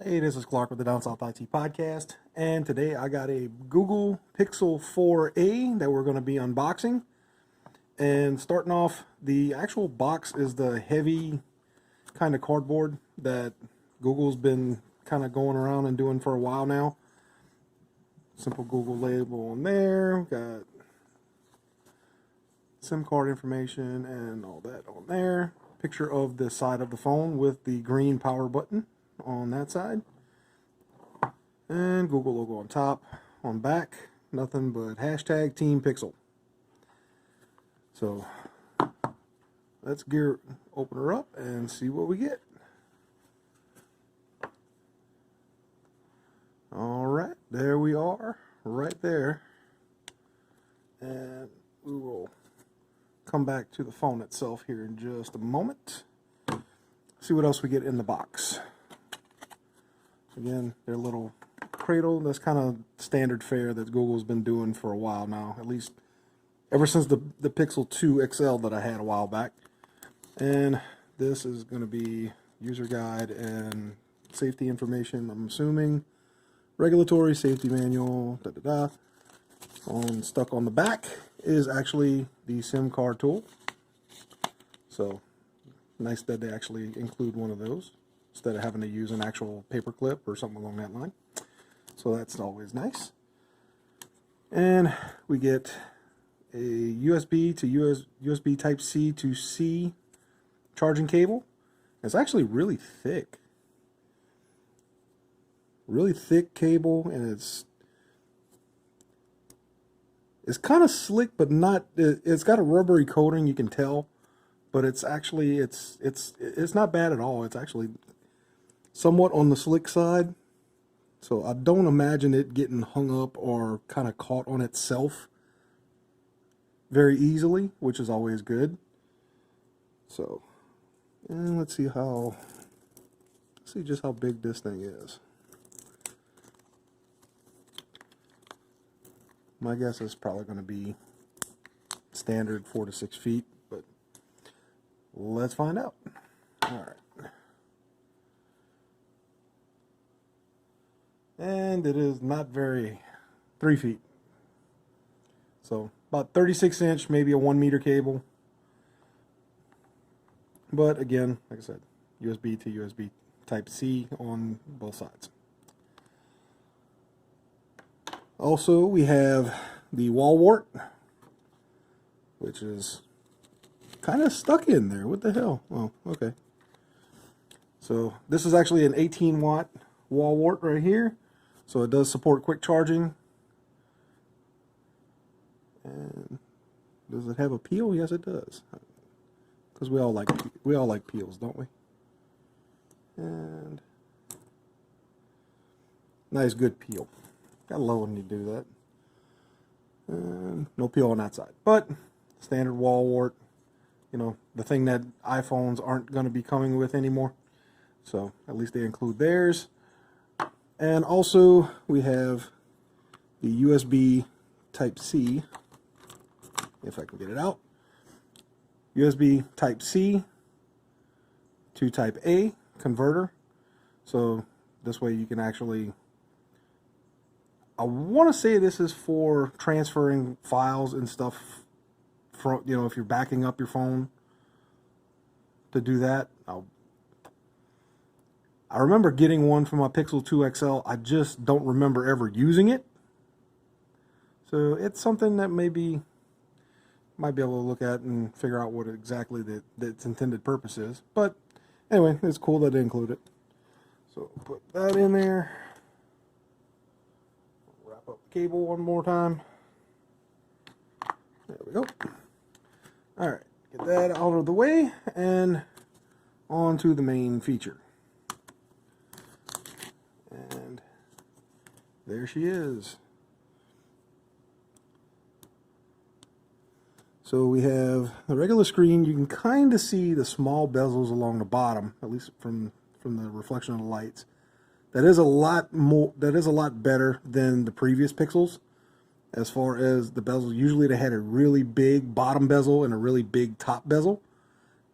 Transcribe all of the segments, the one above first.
Hey, this is Clark with the Down South IT Podcast, and today I got a Google Pixel 4a that we're going to be unboxing. And starting off, the actual box is the heavy kind of cardboard that Google's been kind of going around and doing for a while now. Simple Google label on there, got SIM card information and all that on there. Picture of the side of the phone with the green power button on that side, and Google logo on top. On back, nothing but hashtag Team Pixel. So let's open her up and see what we get. All right, there we are, right there, and we will come back to the phone itself here in just a moment. See what else we get in the box. Again, their little cradle. That's kind of standard fare that Google's been doing for a while now, at least ever since the Pixel 2 XL that I had a while back. And this is going to be user guide and safety information, I'm assuming. Regulatory safety manual, stuck on the back is actually the SIM card tool. So nice that they actually include one of those instead of having to use an actual paper clip or something along that line. So that's always nice. And we get a USB to USB Type-C to C charging cable. It's actually really thick. Really thick cable, and it's kind of slick, but not. It's got a rubbery coating, you can tell, but it's actually it's not bad at all. It's actually somewhat on the slick side, so I don't imagine it getting hung up or kind of caught on itself very easily, which is always good. So, and let's see just how big this thing is. My guess is probably going to be standard 4 to 6 feet, but let's find out. All right. And it is not very 3 feet. So about 36-inch, maybe a 1 meter cable. But again, like I said, USB to USB Type-C on both sides. Also, we have the wall wart, which is kind of stuck in there. What the hell? Oh, okay. So this is actually an 18-watt wall wart right here. So it does support quick charging. And does it have a peel? Yes, it does. Because we all like peels, don't we? And nice, good peel. Gotta love when you do that. And no peel on that side. But standard wall wart, you know, the thing that iPhones aren't going to be coming with anymore. So at least they include theirs. And also we have the USB Type-C, if I can get it out. USB Type-C to Type-A converter. So this way you can actually, I want to say this is for transferring files and stuff from, you know, if you're backing up your phone to do that. I remember getting one for my Pixel 2 XL. I just don't remember ever using it. So it's something that might be able to look at and figure out what exactly its intended purpose is. But anyway, it's cool that they include it. So put that in there. Wrap up the cable one more time. There we go. All right, get that out of the way and on to the main feature. And there she is. So we have the regular screen. You can kind of see the small bezels along the bottom, at least from the reflection of the lights. That is a lot better than the previous Pixels as far as the bezels. Usually they had a really big bottom bezel and a really big top bezel.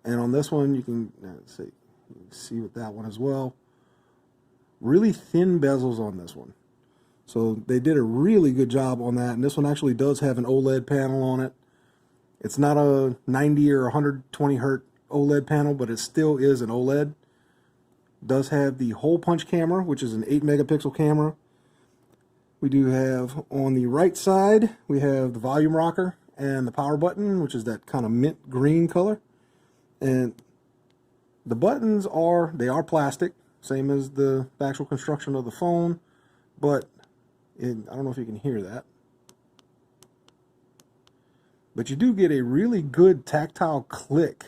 And on this one you can see with that one as well. really thin bezels on this one. So they did a really good job on that. And this one actually does have an OLED panel on it. It's not a 90 or 120 hertz OLED panel, but it still is an OLED. Does have the hole punch camera, which is an 8 megapixel camera. We do have on the right side, we have the volume rocker and the power button, which is that kind of mint green color. And the buttons are plastic, same as the actual construction of the phone, but I don't know if you can hear that. But you do get a really good tactile click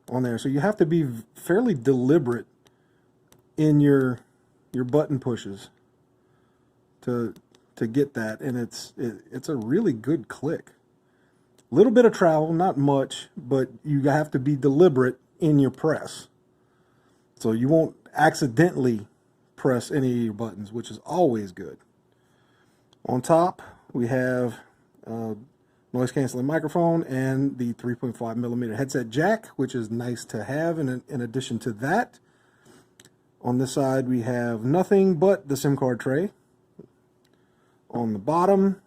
on there. So you have to be fairly deliberate in your button pushes to get that, and it's a really good click. A little bit of travel, not much, but you have to be deliberate in your press. So you won't accidentally press any of your buttons, which is always good. On top, we have noise canceling microphone and the 3.5 millimeter headset jack, which is nice to have. And in addition to that, on this side we have nothing but the SIM card tray. On the bottom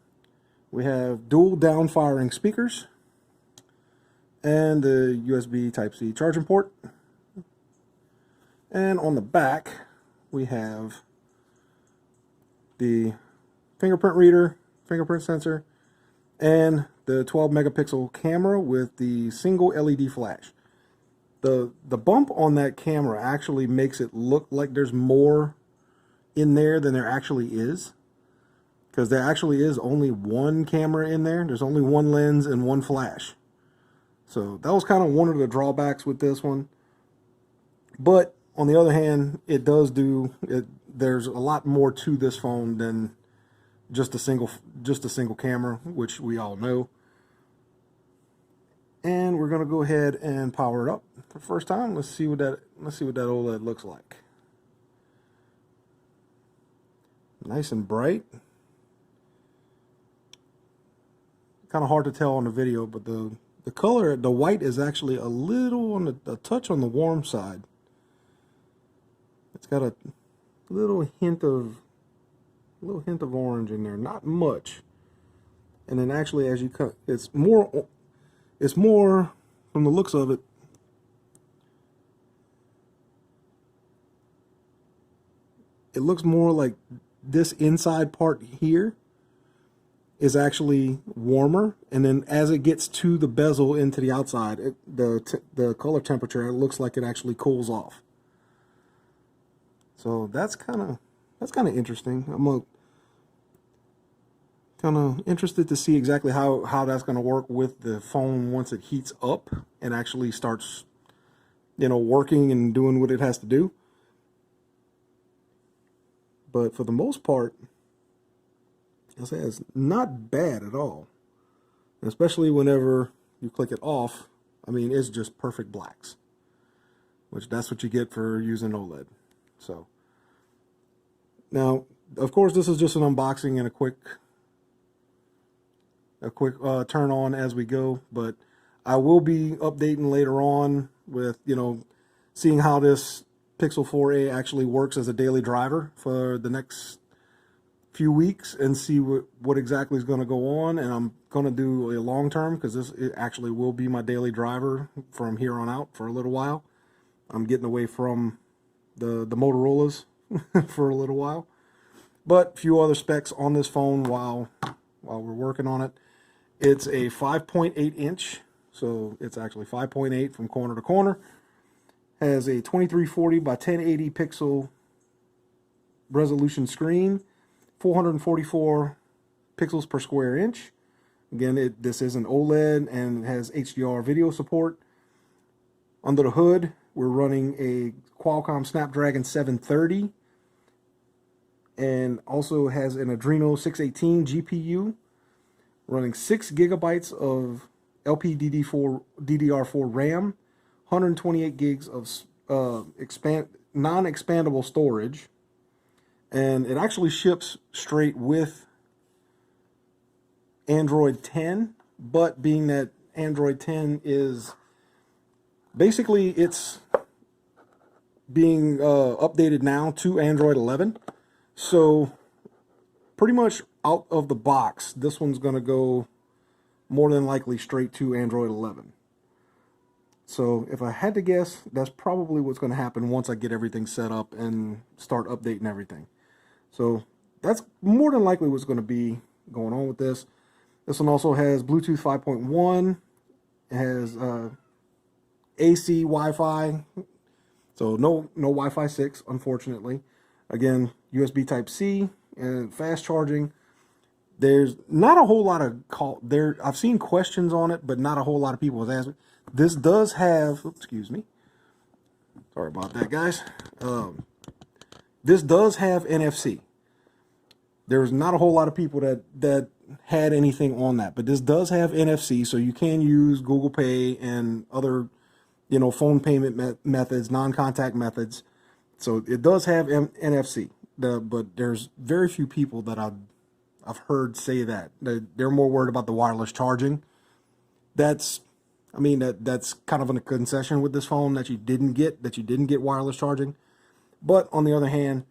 we have dual down firing speakers and the USB Type-C charging port. And on the back we have the fingerprint reader, fingerprint sensor, and the 12 megapixel camera with the single LED flash. The bump on that camera actually makes it look like there's more in there than there actually is, because there actually is only one camera in there. There's only one lens and one flash. So that was kind of one of the drawbacks with this one. But on the other hand, it does do it. There's a lot more to this phone than just a single camera, which we all know. And we're gonna go ahead and power it up for the first time. Let's see what that OLED looks like. Nice and bright. Kind of hard to tell on the video, but the color, the white is actually a little on a touch on the warm side. It's got a little hint of orange in there, not much. And then actually, as you cut, it's more from the looks of it. It looks more like this inside part here is actually warmer, and then as it gets to the bezel into the outside, the color temperature, it looks like it actually cools off. So that's kind of interesting. I'm kind of interested to see exactly how that's going to work with the phone once it heats up and actually starts, working and doing what it has to do. But for the most part, I'll say it's not bad at all. Especially whenever you click it off, I mean, it's just perfect blacks, which that's what you get for using OLED. So now, of course, this is just an unboxing and a quick turn on as we go, but I will be updating later on with, seeing how this Pixel 4a actually works as a daily driver for the next few weeks and see what exactly is going to go on. And I'm going to do a long term, because it actually will be my daily driver from here on out for a little while. I'm getting away from the Motorola's for a little while, but a few other specs on this phone while we're working on it. It's a 5.8 inch, so it's actually 5.8 from corner to corner. Has a 2340 by 1080 pixel resolution screen, 444 pixels per square inch. Again, this is an OLED and it has HDR video support. Under the hood, we're running a Qualcomm Snapdragon 730, and also has an Adreno 618 GPU, running 6 gigabytes of LPDDR4 RAM, 128 gigs of non-expandable storage, and it actually ships straight with Android 10. But being that Android 10 is basically, it's being updated now to Android 11. So pretty much out of the box, this one's going to go more than likely straight to Android 11. So if I had to guess, that's probably what's going to happen once I get everything set up and start updating everything. So that's more than likely what's going to be going on with this. This one also has Bluetooth 5.1. It has AC Wi-Fi. So no Wi-Fi 6, unfortunately. Again, USB Type-C and fast charging. There's not a whole lot of I've seen questions on it, but not a whole lot of people have asked me. This does have, excuse me. Sorry about that, guys. This does have NFC. There's not a whole lot of people that had anything on that, but this does have NFC, so you can use Google Pay and other, phone payment methods, non-contact methods. So it does have NFC. But there's very few people that I've heard say that. They're more worried about the wireless charging. That's kind of a concession with this phone that you didn't get wireless charging. But on the other hand,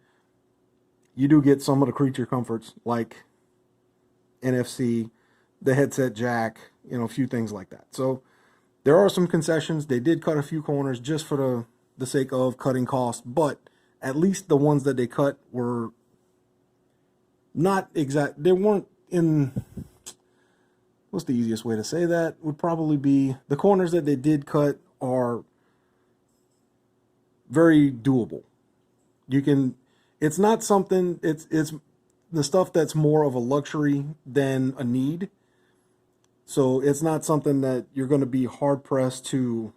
you do get some of the creature comforts like NFC, the headset jack, a few things like that. So there are some concessions. They did cut a few corners just for the sake of cutting costs, but at least the ones that they cut were not exact. They weren't in, what's the easiest way to say that? Would probably be the corners that they did cut are very doable. It's not something, it's the stuff that's more of a luxury than a need. So it's not something that you're going to be hard pressed to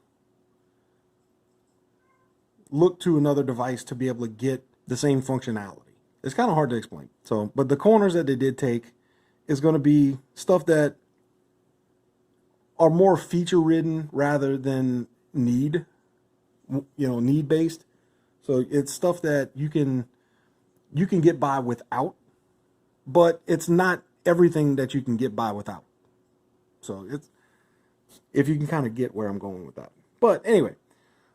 look to another device to be able to get the same functionality. It's kind of hard to explain. So, but the corners that they did take is going to be stuff that are more feature ridden rather than need based. So it's stuff that you can get by without, but it's not everything that you can get by without. So it's, if you can kind of get where I'm going with that. But anyway,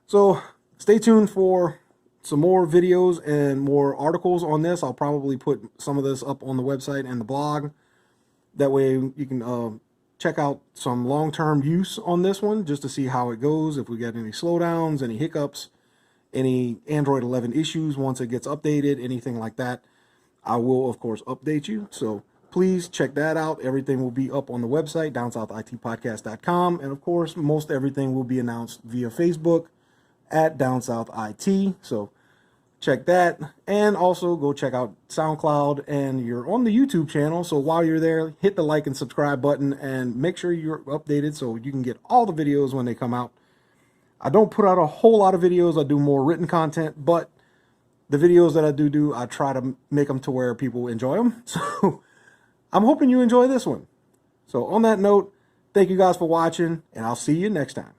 so stay tuned for some more videos and more articles on this. I'll probably put some of this up on the website and the blog. That way you can check out some long-term use on this one just to see how it goes, if we get any slowdowns, any hiccups, any Android 11 issues once it gets updated, anything like that. I will, of course, update you. So please check that out. Everything will be up on the website, downsouthitpodcast.com. And, of course, most everything will be announced via Facebook at downsouthit. So check that. And also go check out SoundCloud. And you're on the YouTube channel. So while you're there, hit the like and subscribe button and make sure you're updated so you can get all the videos when they come out. I don't put out a whole lot of videos. I do more written content, but the videos that I do, I try to make them to where people enjoy them. So I'm hoping you enjoy this one. So on that note, thank you guys for watching, and I'll see you next time.